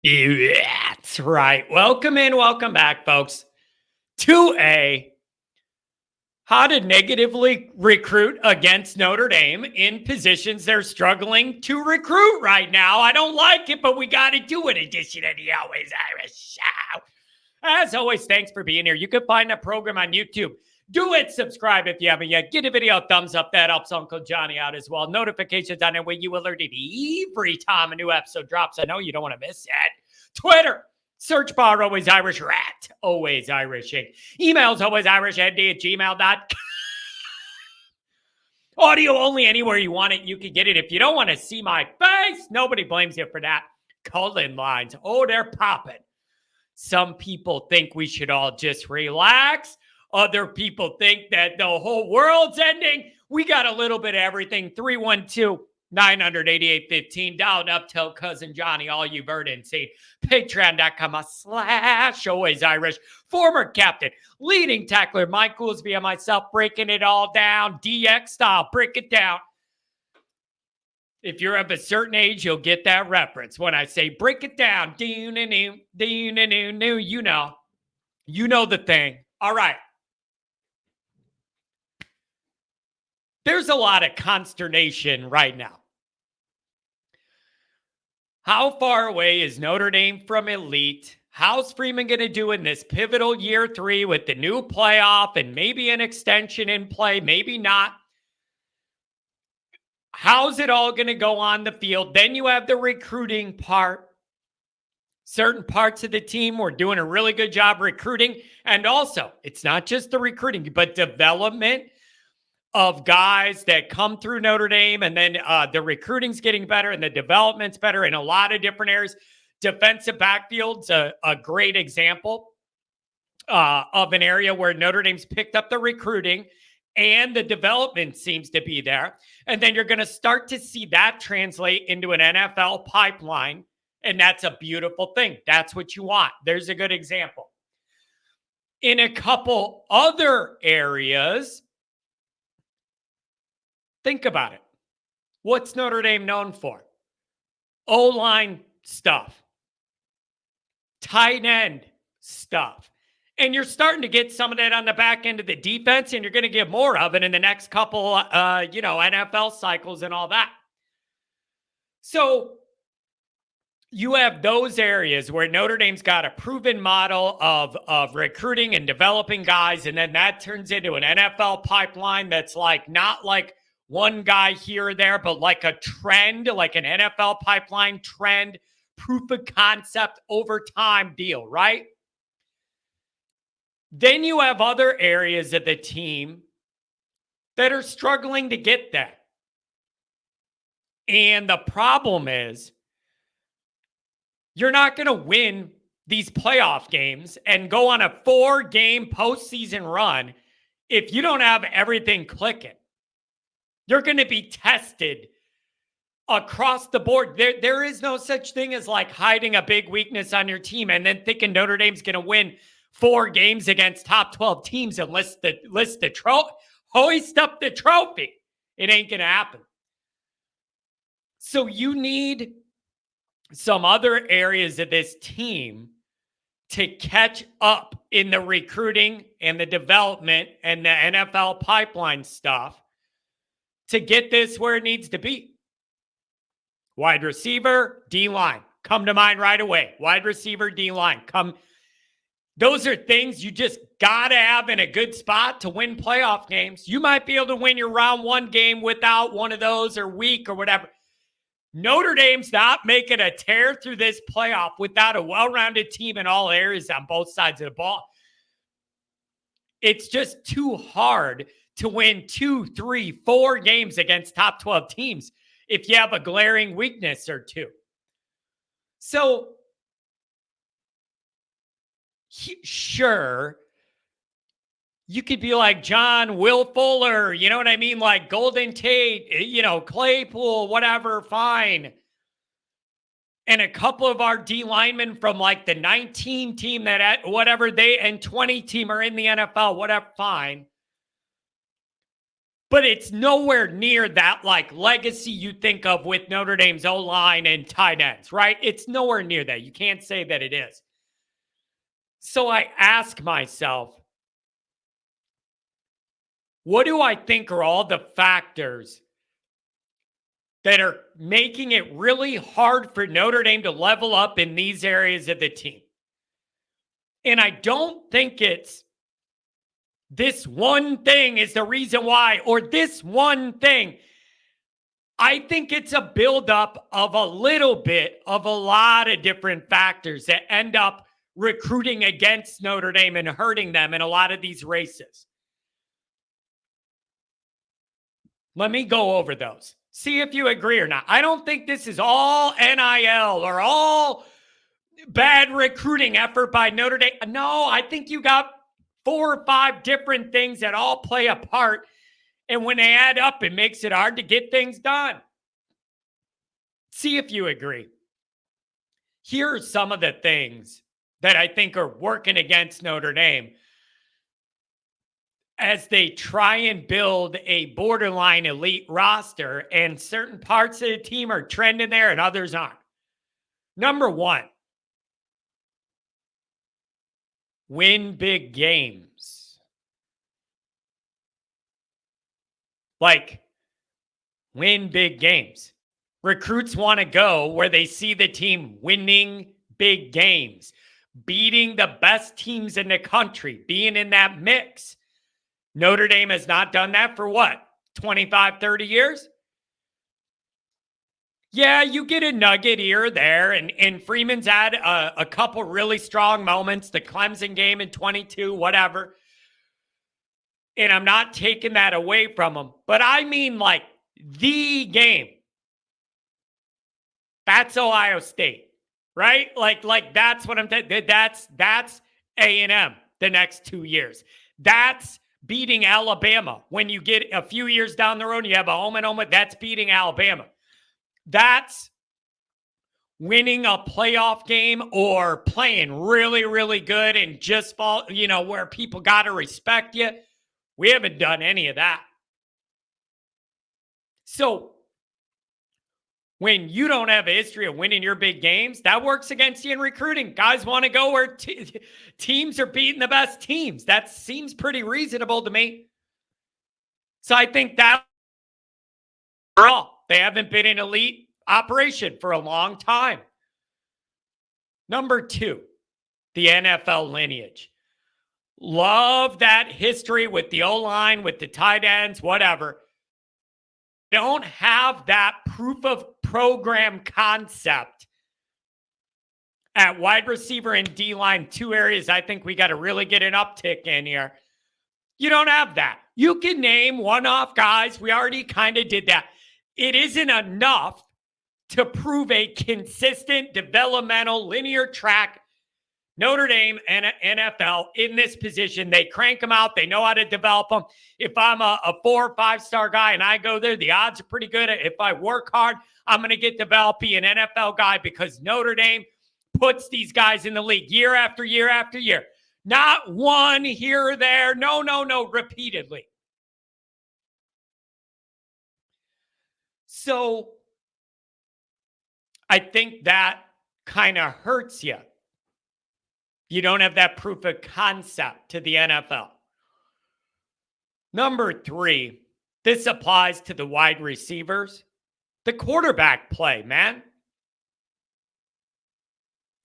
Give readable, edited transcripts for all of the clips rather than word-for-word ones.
Yeah, that's right. Welcome in, welcome back, folks, to a how to negatively recruit against Notre Dame in positions they're struggling to recruit right now. I don't like it, but we got to do it. Edition of the Always Irish Show. As always, thanks for being here. You can find the program on YouTube. Do it. Subscribe if you haven't yet. Give the video a thumbs up. That helps Uncle Johnny out as well. Notifications on it when you alerted every time a new episode drops. I know you don't want to miss it. Twitter. Search bar always Irish rat. Always Irishing. Emails always irishnd@gmail.com. Audio only anywhere you want it. You can get it. If you don't want to see my face, nobody blames you for that. Call-in lines. Oh, they're popping. Some people think we should all just relax. Other people think that the whole world's ending. We got a little bit of everything. 312-988-15. Dialed up, tell Cousin Johnny all you've heard and seen. Patreon.com/always Irish. Former captain, leading tackler Mike Goolsby and myself breaking it all down. DX style. Break it down. If you're of a certain age, you'll get that reference. When I say break it down, you know the thing. All right. There's a lot of consternation right now. How far away is Notre Dame from elite? How's Freeman going to do in this pivotal year 3 with the new playoff and maybe an extension in play, maybe not? How's it all going to go on the field? Then you have the recruiting part. Certain parts of the team were doing a really good job recruiting. And also, it's not just the recruiting, but development of guys that come through Notre Dame. And then the recruiting's getting better and the development's better in a lot of different areas. Defensive backfield's a great example of an area where Notre Dame's picked up the recruiting and the development seems to be there. And then you're going to start to see that translate into an NFL pipeline. And that's a beautiful thing. That's what you want. There's a good example. In a couple other areas, think about it. What's Notre Dame known for? O-line stuff. Tight end stuff. And you're starting to get some of that on the back end of the defense, and you're going to get more of it in the next couple, NFL cycles and all that. So you have those areas where Notre Dame's got a proven model of recruiting and developing guys, and then that turns into an NFL pipeline that's like not like one guy here or there, but like a trend, like an NFL pipeline trend, proof of concept over time deal, right? Then you have other areas of the team that are struggling to get that. And the problem is you're not going to win these playoff games and go on a 4-game postseason run if you don't have everything clicking. You're going to be tested across the board. There is no such thing as like hiding a big weakness on your team and then thinking Notre Dame's going to win 4 games against top 12 teams and hoist up the trophy. It ain't going to happen. So you need some other areas of this team to catch up in the recruiting and the development and the NFL pipeline stuff to get this where it needs to be. Wide receiver, D-line, come to mind right away. Wide receiver, D-line, come. Those are things you just got to have in a good spot to win playoff games. You might be able to win your round 1 game without one of those or weak or whatever. Notre Dame's not making a tear through this playoff without a well-rounded team in all areas on both sides of the ball. It's just too hard to win 2, 3, 4 games against top 12 teams if you have a glaring weakness or two. So, sure, you could be like John, Will Fuller, you know what I mean? Like Golden Tate, Claypool, whatever, fine. And a couple of our D linemen from like the 19 team and 20 team are in the NFL, whatever, fine. But it's nowhere near that like legacy you think of with Notre Dame's O-line and tight ends, right? It's nowhere near that. You can't say that it is. So I ask myself, what do I think are all the factors that are making it really hard for Notre Dame to level up in these areas of the team? And I don't think it's this one thing is the reason why, or this one thing. I think it's a buildup of a little bit of a lot of different factors that end up recruiting against Notre Dame and hurting them in a lot of these races. Let me go over those. See if you agree or not. I don't think this is all NIL or all bad recruiting effort by Notre Dame. No, I think you got 4 or 5 different things that all play a part. And when they add up, it makes it hard to get things done. See if you agree. Here are some of the things that I think are working against Notre Dame as they try and build a borderline elite roster, and certain parts of the team are trending there and others aren't. Number one, win big games. Like, win big games. Recruits want to go where they see the team winning big games, beating the best teams in the country, being in that mix. Notre Dame has not done that for what, 25, 30 years? Yeah, you get a nugget here or there, and Freeman's had a couple really strong moments, the Clemson game in 22, whatever. And I'm not taking that away from him, but I mean like the game. That's Ohio State, right? Like that's what I'm saying. That's A&M the next 2 years. That's beating Alabama. When you get a few years down the road, you have a home and home. That's beating Alabama. That's winning a playoff game or playing really, really good and just fall, where people got to respect you. We haven't done any of that. So when you don't have a history of winning your big games, that works against you in recruiting. Guys want to go where teams are beating the best teams. That seems pretty reasonable to me. So I think that overall, they haven't been an elite operation for a long time. Number 2, the NFL lineage. Love that history with the O-line, with the tight ends, whatever. Don't have that proof of program concept at wide receiver and D-line, 2 areas I think we got to really get an uptick in here. You don't have that. You can name one-off guys. We already kind of did that. It isn't enough to prove a consistent, developmental, linear track. Notre Dame and NFL in this position, they crank them out. They know how to develop them. If I'm a 4 or 5-star guy and I go there, the odds are pretty good. If I work hard, I'm going to get developed, be an NFL guy, because Notre Dame puts these guys in the league year after year after year. Not one here or there. No, repeatedly. So I think that kind of hurts you. You don't have that proof of concept to the NFL. Number 3, this applies to the wide receivers. The quarterback play, man.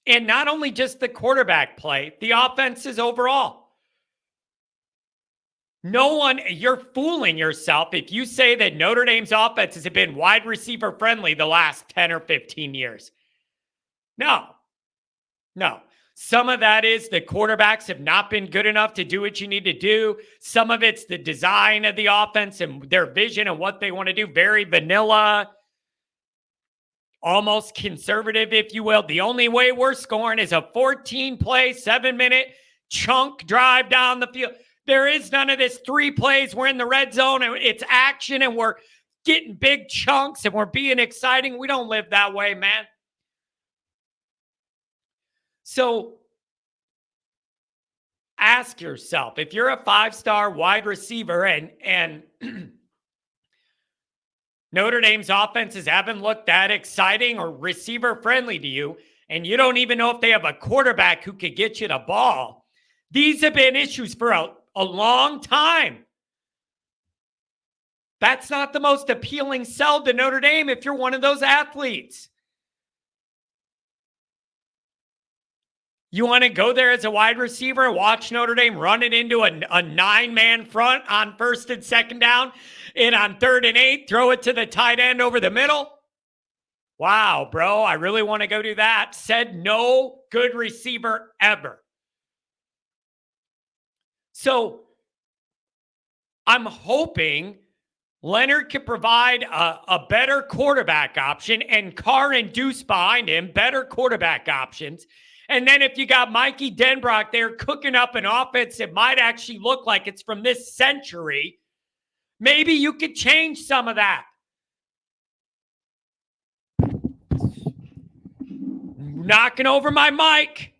And not only just the quarterback play, the offenses overall. You're fooling yourself if you say that Notre Dame's offenses have been wide receiver friendly the last 10 or 15 years. No. Some of that is the quarterbacks have not been good enough to do what you need to do. Some of it's the design of the offense and their vision and what they want to do. Very vanilla, almost conservative, if you will. The only way we're scoring is a 14-play, 7-minute chunk drive down the field. There is none of this 3 plays. We're in the red zone and it's action and we're getting big chunks and we're being exciting. We don't live that way, man. So ask yourself, if you're a 5-star wide receiver and Notre Dame's offenses haven't looked that exciting or receiver friendly to you, and you don't even know if they have a quarterback who could get you the ball. These have been issues for a long time. That's not the most appealing sell to Notre Dame if you're one of those athletes. You want to go there as a wide receiver and watch Notre Dame run it into a 9-man front on 1st and 2nd down, and on 3rd and 8, throw it to the tight end over the middle? Wow, bro, I really want to go do that. Said no good receiver ever. So I'm hoping Leonard could provide a better quarterback option, and Carr and Deuce behind him, better quarterback options. And then if you got Mikey Denbrock there cooking up an offense that might actually look like it's from this century, maybe you could change some of that. Knocking over my mic.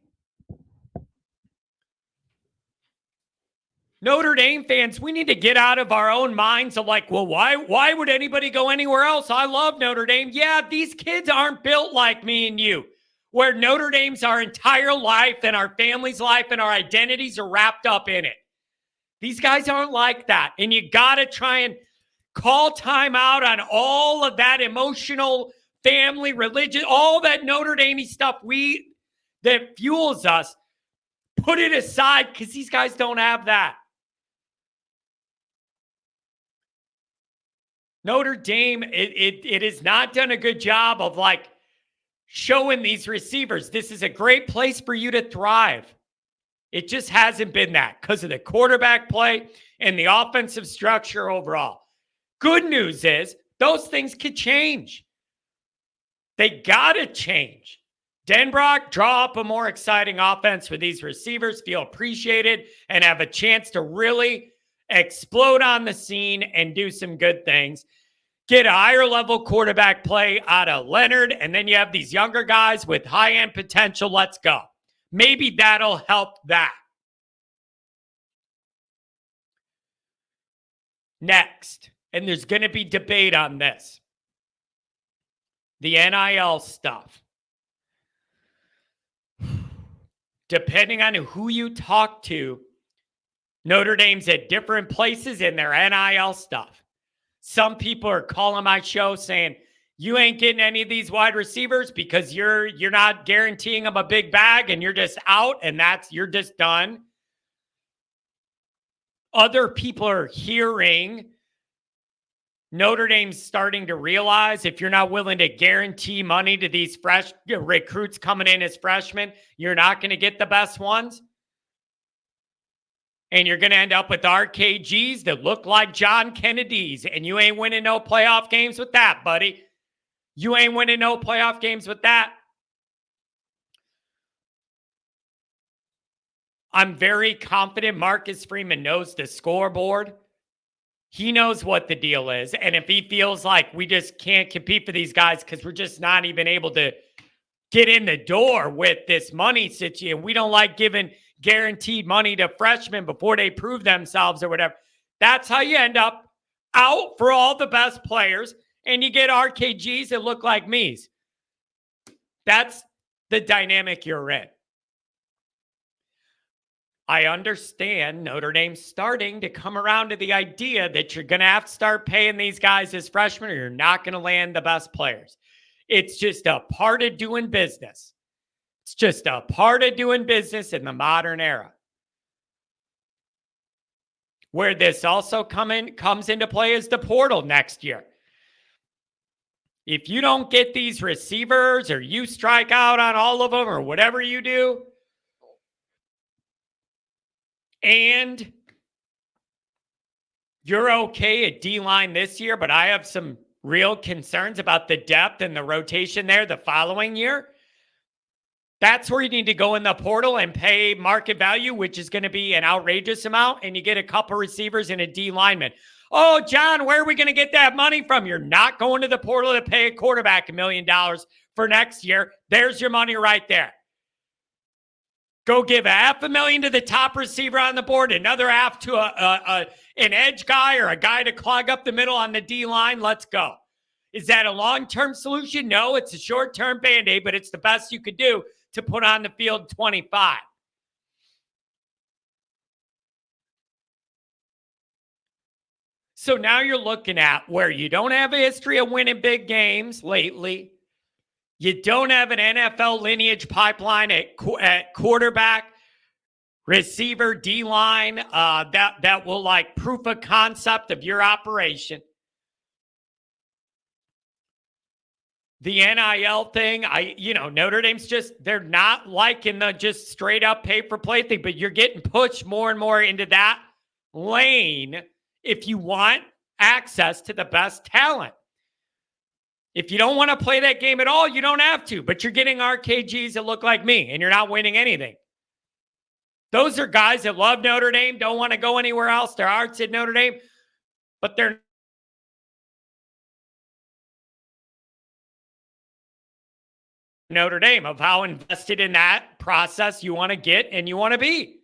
Notre Dame fans, we need to get out of our own minds of like, well, why would anybody go anywhere else? I love Notre Dame. Yeah, these kids aren't built like me and you, where Notre Dame's our entire life and our family's life and our identities are wrapped up in it. These guys aren't like that. And you got to try and call time out on all of that emotional, family, religion, all that Notre Dame stuff that fuels us. Put it aside because these guys don't have that. Notre Dame, it has not done a good job of like showing these receivers, this is a great place for you to thrive. It just hasn't been that because of the quarterback play and the offensive structure overall. Good news is those things could change. They got to change. Denbrock, draw up a more exciting offense for these receivers, feel appreciated, and have a chance to really explode on the scene and do some good things. Get a higher level quarterback play out of Leonard, and then you have these younger guys with high-end potential. Let's go. Maybe that'll help that. Next, and there's going to be debate on this, the NIL stuff. Depending on who you talk to, Notre Dame's at different places in their NIL stuff. Some people are calling my show saying, you ain't getting any of these wide receivers because you're not guaranteeing them a big bag and you're just out and you're just done. Other people are hearing Notre Dame's starting to realize if you're not willing to guarantee money to these fresh recruits coming in as freshmen, you're not going to get the best ones. And you're going to end up with RKGs that look like John Kennedy's, and you ain't winning no playoff games with that, buddy. You ain't winning no playoff games with that. I'm very confident Marcus Freeman knows the scoreboard. He knows what the deal is. And if he feels like we just can't compete for these guys because we're just not even able to get in the door with this money situation, we don't like giving guaranteed money to freshmen before they prove themselves or whatever. That's how you end up out for all the best players, and you get RKGs that look like me's. That's the dynamic you're in. I understand Notre Dame's starting to come around to the idea that you're going to have to start paying these guys as freshmen or you're not going to land the best players. It's just a part of doing business. It's just a part of doing business in the modern era. Where this also comes into play is the portal next year. If you don't get these receivers or you strike out on all of them or whatever you do, and you're okay at D-line this year, but I have some real concerns about the depth and the rotation there the following year, that's where you need to go in the portal and pay market value, which is going to be an outrageous amount, and you get a couple receivers and a D lineman. Oh, John, where are we going to get that money from? You're not going to the portal to pay a quarterback $1 million for next year. There's your money right there. Go give $500,000 to the top receiver on the board, another half to an edge guy or a guy to clog up the middle on the D line. Let's go. Is that a long-term solution? No, it's a short-term Band-Aid, but it's the best you could do to put on the field 25. So now you're looking at where you don't have a history of winning big games lately. You don't have an NFL lineage pipeline at quarterback, receiver, D-line that will like proof of concept of your operation. The NIL thing, Notre Dame's they're not liking the just straight up pay for play thing, but you're getting pushed more and more into that lane if you want access to the best talent. If you don't want to play that game at all, you don't have to, but you're getting RKGs that look like me and you're not winning anything. Those are guys that love Notre Dame, don't want to go anywhere else. Their heart's at Notre Dame, but they're Notre Dame of how invested in that process you want to get and you want to be.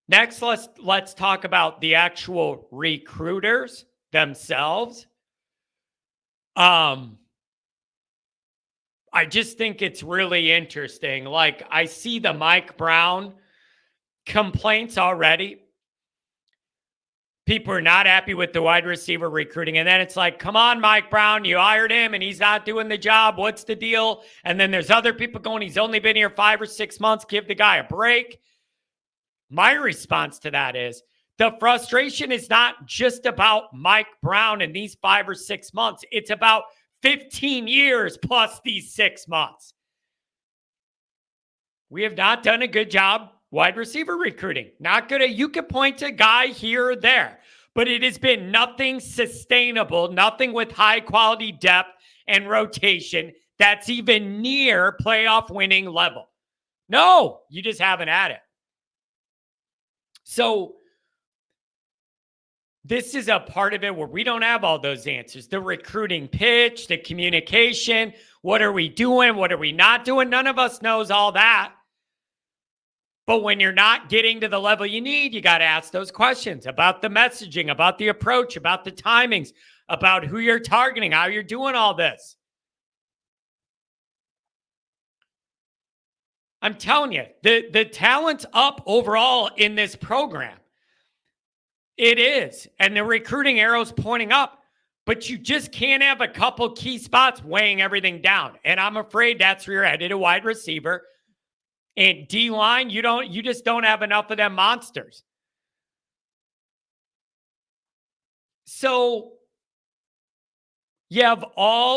Next, let's talk about the actual recruiters themselves. I just think it's really interesting. Like, I see the Mike Brown complaints already. People are not happy with the wide receiver recruiting. And then it's like, come on, Mike Brown, you hired him and he's not doing the job. What's the deal? And then there's other people going, he's only been here 5 or 6 months. Give the guy a break. My response to that is the frustration is not just about Mike Brown in these 5 or 6 months. It's about 15 years plus these 6 months. We have not done a good job wide receiver recruiting. Not good. You could point to a guy here or there, but it has been nothing sustainable, nothing with high quality depth and rotation that's even near playoff winning level. No, you just haven't had it. So this is a part of it where we don't have all those answers. The recruiting pitch, the communication, what are we doing? What are we not doing? None of us knows all that. But when you're not getting to the level you need, you got to ask those questions about the messaging, about the approach, about the timings, about who you're targeting, how you're doing all this. I'm telling you, the talent's up overall in this program. It is. And the recruiting arrow's pointing up. But you just can't have a couple key spots weighing everything down. And I'm afraid that's where you're headed, a wide receiver. And D-line, you just don't have enough of them monsters. So you have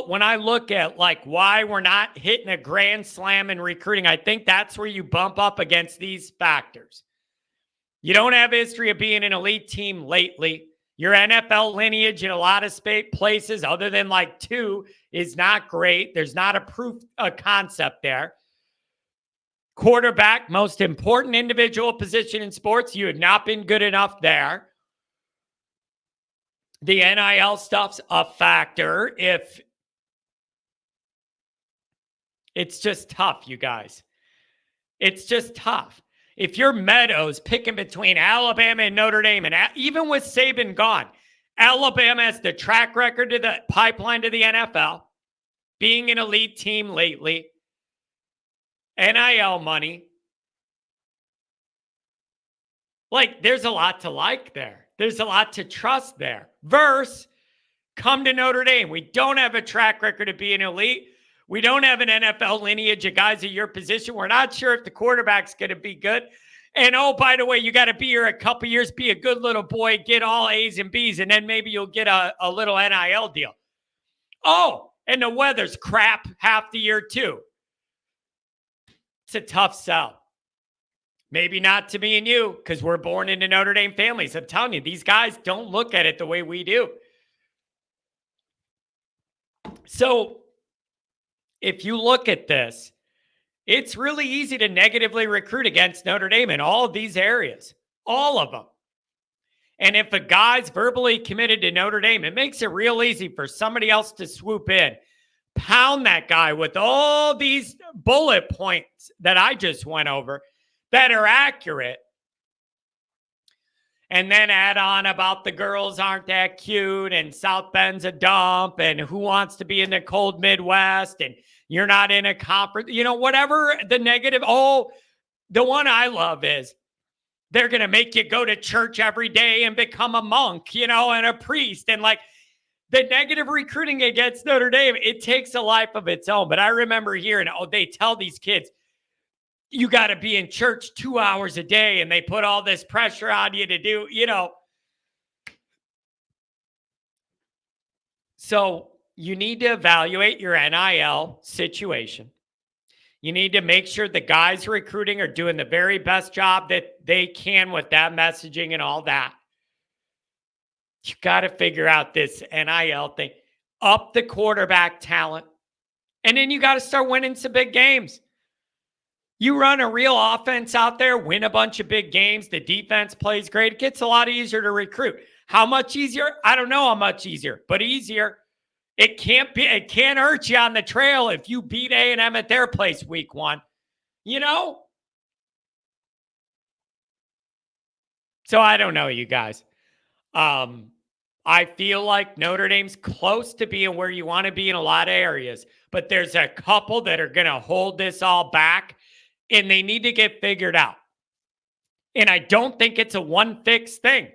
when I look at like why we're not hitting a grand slam in recruiting, I think that's where you bump up against these factors. You don't have history of being an elite team lately. Your NFL lineage in a lot of places, other than like 2, is not great. There's not a proof of concept there. Quarterback, most important individual position in sports. You have not been good enough there. The NIL stuff's a factor. If it's just tough, you guys. It's just tough. If you're Meadows picking between Alabama and Notre Dame, and even with Saban gone, Alabama has the track record to the pipeline to the NFL, being an elite team lately, NIL money. Like, there's a lot to like there. There's a lot to trust there. Versus, come to Notre Dame. We don't have a track record of being elite. We don't have an NFL lineage of guys at your position. We're not sure if the quarterback's going to be good. And, oh, by the way, you got to be here a couple years, be a good little boy, get all A's and B's, and then maybe you'll get a little NIL deal. Oh, and the weather's crap half the year too. It's a tough sell. Maybe not to me and you, because we're born into Notre Dame families. I'm telling you, these guys don't look at it the way we do. So if you look at this, it's really easy to negatively recruit against Notre Dame in all of these areas, all of them. And if a guy's verbally committed to Notre Dame, it makes it real easy for somebody else to swoop in, pound that guy with all these bullet points that I just went over that are accurate. and then add on about the girls aren't that cute and South Bend's a dump and who wants to be in the cold Midwest and you're not in a conference, whatever the negative. Oh, the one I love is they're going to make you go to church every day and become a monk, and a priest. And like the negative recruiting against Notre Dame, it takes a life of its own. But I remember hearing, they tell these kids, you got to be in church 2 hours a day, and they put all this pressure on you to do, So you need to evaluate your NIL situation. You need to make sure the guys recruiting are doing the very best job that they can with that messaging and all that. You got to figure out this NIL thing, up the quarterback talent, and then you got to start winning some big games. You run a real offense out there, win a bunch of big games. The defense plays great. It gets a lot easier to recruit. How much easier? I don't know how much easier, but easier. It can't hurt you on the trail if you beat A&M at their place week 1. So I don't know, you guys. I feel like Notre Dame's close to being where you want to be in a lot of areas, but there's a couple that are going to hold this all back, and they need to get figured out. And I don't think it's a one-fix thing.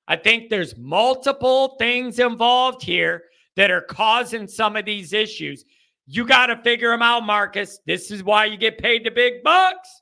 I think there's multiple things involved here that are causing some of these issues. You got to figure them out, Marcus. This is why you get paid the big bucks.